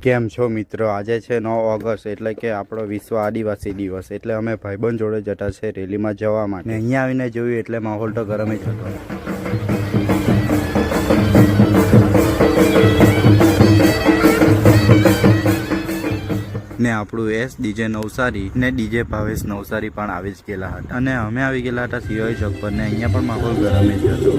કેમ છો મિત્રો? આજે છે 9 ઓગસ્ટ એટલે કે આપણો વિશ્વ આદિવાસી દિવસ। એટલે અમે ભાઈબંધ જોડે જતા છે રેલીમાં જવા માટે। અહીંયા આવીને જોયું એટલે માહોલ તો ગરમ જ હતો। ને આપણું એસ ડીજે નવસારી ને ડીજે ભાવેશ નવસારી પણ આવી જ ગયેલા હતા અને અમે આવી ગયેલા હતા સિવાય ચોક પર ને અહીંયા પણ માહોલ ગરમ જ હતો।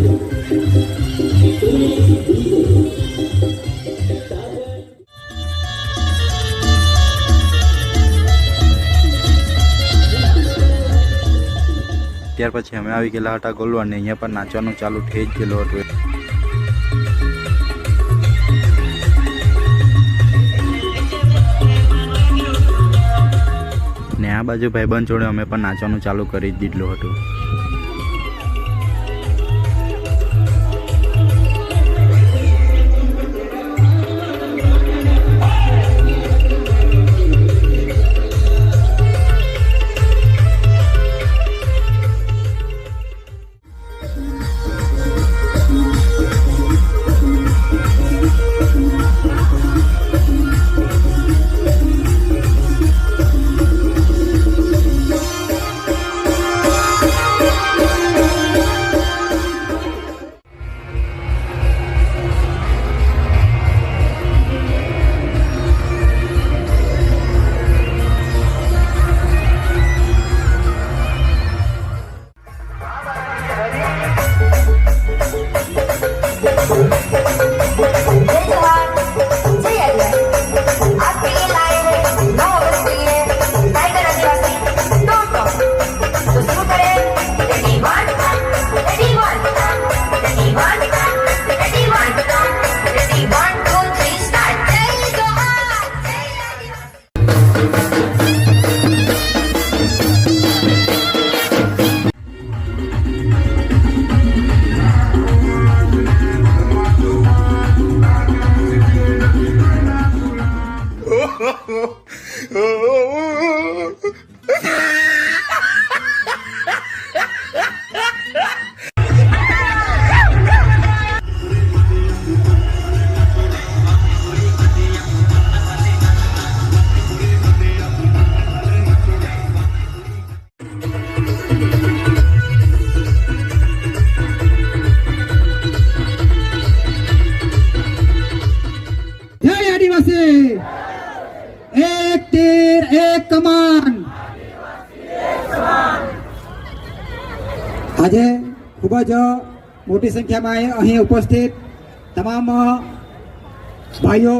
ત્યાર પછી અમે આવી ગયેલા હતા ગોલવા ને અહીંયા પણ નાચવાનું ચાલુ થઈ જ ગયેલું હતું। ને આ બાજુ ભાઈબંધ જોડે અમે પણ નાચવાનું ચાલુ કરી જ દીધું હતું। एक तीर एक कमान। આજે ખૂબ જ મોટી સંખ્યામાં અહીં ઉપસ્થિત તમામ ભાઈઓ